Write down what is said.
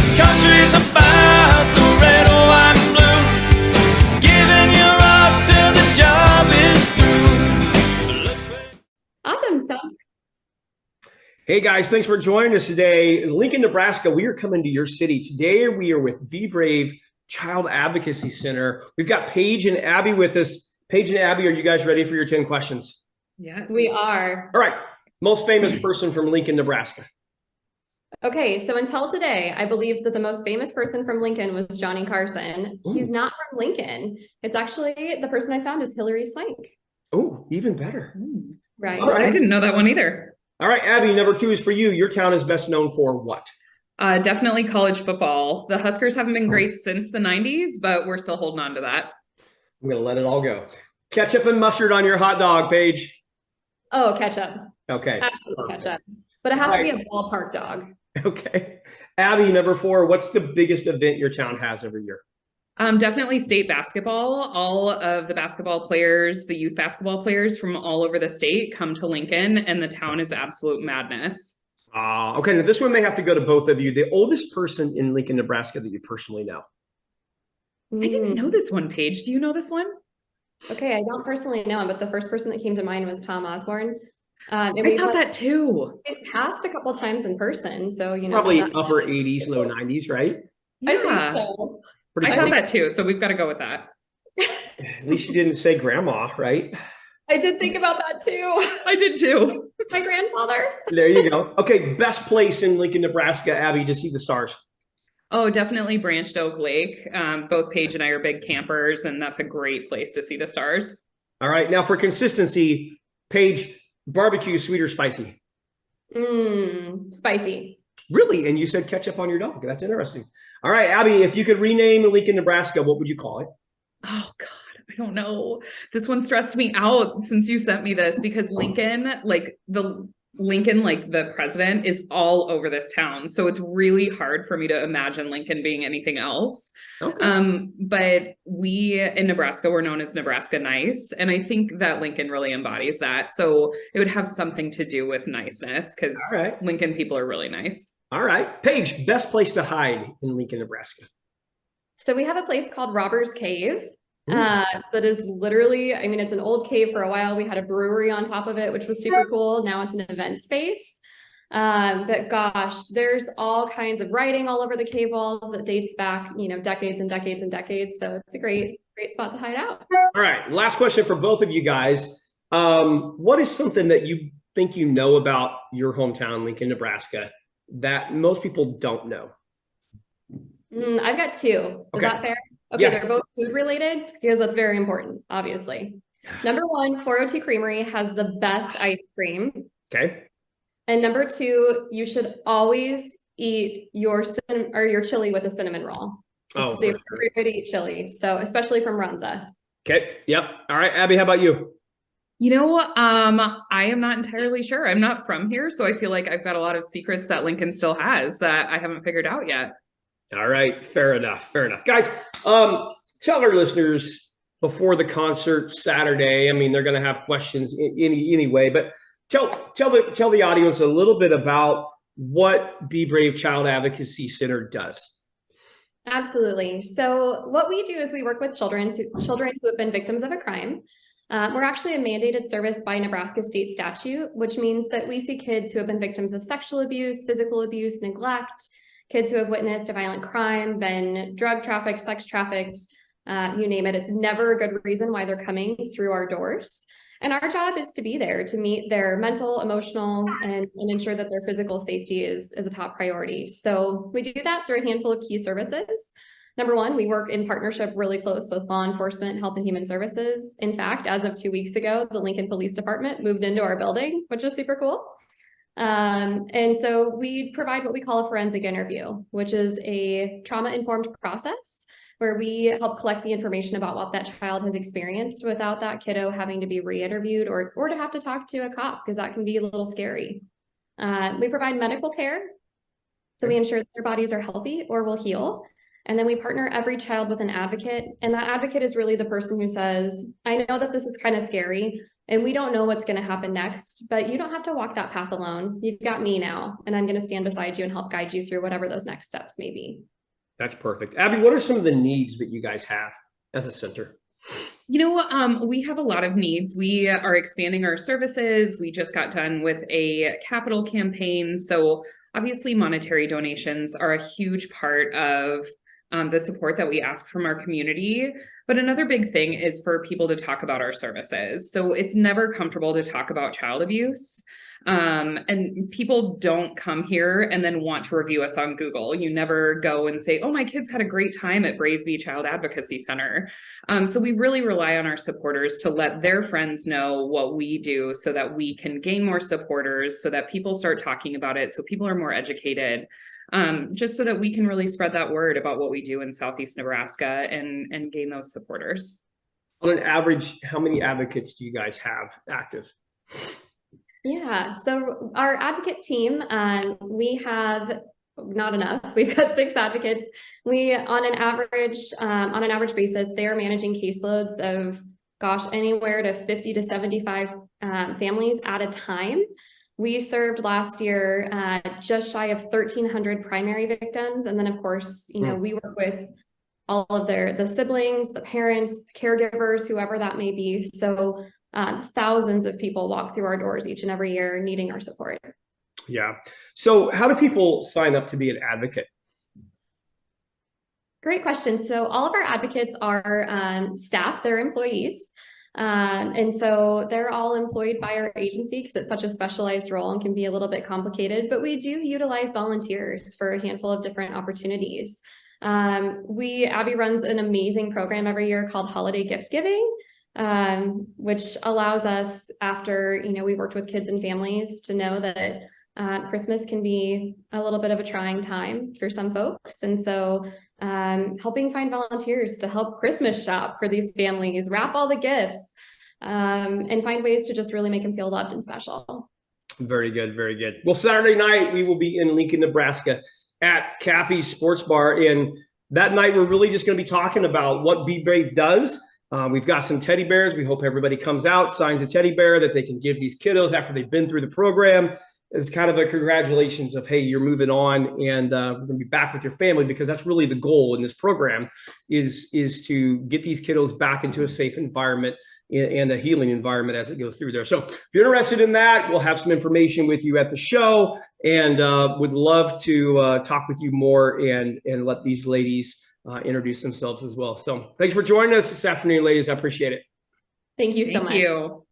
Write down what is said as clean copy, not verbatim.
this country's about the red, white, and blue. Giving your up till the job is through. Awesome. Sounds Hey guys, thanks for joining us today. In Lincoln, Nebraska, we are coming to your city. Today we are with BraveBe Child Advocacy Center. We've got Paige and Abby with us. Paige and Abby, are you guys ready for your 10 questions? Yes, we are. All right. Most famous person from Lincoln, Nebraska. Okay, so until today, I believed that the most famous person from Lincoln was Johnny Carson. Ooh. He's not from Lincoln. It's actually, the person I found is Hillary Swank. Oh, even better. Right. All right. I didn't know that one either. All right, Abby, number 2 is for you. Your town is best known for what? Definitely college football. The Huskers haven't been great since the 90s, but we're still holding on to that. I'm going to let it all go. Ketchup and mustard on your hot dog, Paige. Oh, ketchup. Okay. Absolutely Perfect. ketchup. But it has to be Right. a ballpark dog. Okay. Abby, number 4, what's the biggest event your town has every year? Definitely state basketball. All of the basketball players, the youth basketball players from all over the state come to Lincoln, and the town is absolute madness. Okay, now this one may have to go to both of you. The oldest person in Lincoln, Nebraska that you personally know. I didn't know this one, Paige. Do you know this one? Okay, I don't personally know him, but the first person that came to mind was Tom Osborne. I thought that too. We've passed a couple times in person, so you know. Probably that- upper 80s, low 90s, right? I think Yeah, so. Pretty I close. thought that too. So we've got to go with that. At least you didn't say grandma, right? I did think about that too. I did too. My grandfather. There you go. Okay, best place in Lincoln, Nebraska, Abby, to see the stars. Oh, definitely Branched Oak Lake. Both Paige and I are big campers, and that's a great place to see the stars. All right, now for consistency, Paige, barbecue, sweet or spicy? Spicy. Really? And you said ketchup on your dog. That's interesting. All right, Abby, if you could rename Lincoln, Nebraska, what would you call it? Oh God, I don't know. This one stressed me out since you sent me this, because Lincoln, like the president is all over this town. So it's really hard for me to imagine Lincoln being anything else. Okay. But we in Nebraska, we're known as Nebraska Nice. And I think that Lincoln really embodies that. So it would have something to do with niceness, because right. Lincoln people are really nice. All right. Paige, best place to hide in Lincoln, Nebraska. So we have a place called Robber's Cave. That is literally, I mean, it's an old cave for a while. We had a brewery on top of it, which was super cool. Now it's an event space. But gosh, there's all kinds of writing all over the cave walls that dates back, you know, decades and decades and decades. So it's a great spot to hide out. All right. Last question for both of you guys. What is something that you think you know about your hometown, Lincoln, Nebraska, that most people don't know? I've got 2. Is Okay. that fair? Okay, Yeah. they're both food related because that's very important, obviously. Number 1, 402 Creamery has the best ice cream. Okay. And number 2, you should always eat your chili with a cinnamon roll. Oh, It's the for sure. appropriate way to eat chili. So especially from Runza. Okay. Yep. All right. Abby, how about you? You know, I am not entirely sure. I'm not from here, so I feel like I've got a lot of secrets that Lincoln still has that I haven't figured out yet. All right. Fair enough. Fair enough. Guys, tell our listeners before the concert Saturday, I mean, they're going to have questions anyway, but tell the audience a little bit about what Be Brave Child Advocacy Center does. Absolutely. So what we do is we work with children who have been victims of a crime. We're actually a mandated service by Nebraska state statute, which means that we see kids who have been victims of sexual abuse, physical abuse, neglect, kids who have witnessed a violent crime, been drug trafficked, sex trafficked, you name it. It's never a good reason why they're coming through our doors. And our job is to be there to meet their mental, emotional, and ensure that their physical safety is a top priority. So we do that through a handful of key services. Number 1, we work in partnership really close with law enforcement, health and human services. In fact, as of 2 weeks ago, the Lincoln Police Department moved into our building, which is super cool. And so we provide what we call a forensic interview, which is a trauma-informed process where we help collect the information about what that child has experienced without that kiddo having to be re-interviewed or to have to talk to a cop, because that can be a little scary. We provide medical care, so we ensure that their bodies are healthy or will heal. And then we partner every child with an advocate. And that advocate is really the person who says, I know that this is kind of scary. And we don't know what's going to happen next, but you don't have to walk that path alone. You've got me now, and I'm going to stand beside you and help guide you through whatever those next steps may be. That's perfect. Abby, what are some of the needs that you guys have as a center? We have a lot of needs. We are expanding our services. We just got done with a capital campaign. So obviously monetary donations are a huge part of the support that we ask from our community. But another big thing is for people to talk about our services. So it's never comfortable to talk about child abuse. And people don't come here and then want to review us on Google. You never go and say, oh, my kids had a great time at BraveBe Child Advocacy Center. So we really rely on our supporters to let their friends know what we do so that we can gain more supporters, so that people start talking about it, so people are more educated, just so that we can really spread that word about what we do in Southeast Nebraska and gain those supporters. On an average, how many advocates do you guys have active? Yeah, so our advocate team, we have not enough. We've got 6 advocates. We, on an average basis, they are managing caseloads of, anywhere to 50 to 75 families at a time. We served last year just shy of 1,300 primary victims, and then of course, we work with all of the siblings, the parents, caregivers, whoever that may be. So thousands of people walk through our doors each and every year needing our support. Yeah. So how do people sign up to be an advocate? Great question. So all of our advocates are staff, they're employees. And so they're all employed by our agency because it's such a specialized role and can be a little bit complicated, but we do utilize volunteers for a handful of different opportunities. Abby runs an amazing program every year called Holiday Gift Giving, which allows us, after, we worked with kids and families, to know that Christmas can be a little bit of a trying time for some folks. And so helping find volunteers to help Christmas shop for these families, wrap all the gifts, and find ways to just really make them feel loved and special. Very good. Very good. Well, Saturday night, we will be in Lincoln, Nebraska at Cappy's Sports Bar. And that night, we're really just going to be talking about what Be Brave does. We've got some teddy bears. We hope everybody comes out, signs a teddy bear that they can give these kiddos after they've been through the program. It's kind of a congratulations of, hey, you're moving on, and we're going to be back with your family, because that's really the goal in this program is to get these kiddos back into a safe environment and a healing environment as it goes through there. So if you're interested in that, we'll have some information with you at the show, and would love to talk with you more and let these ladies introduce themselves as well. So thanks for joining us this afternoon, ladies. I appreciate it. Thank you so much. Thank you.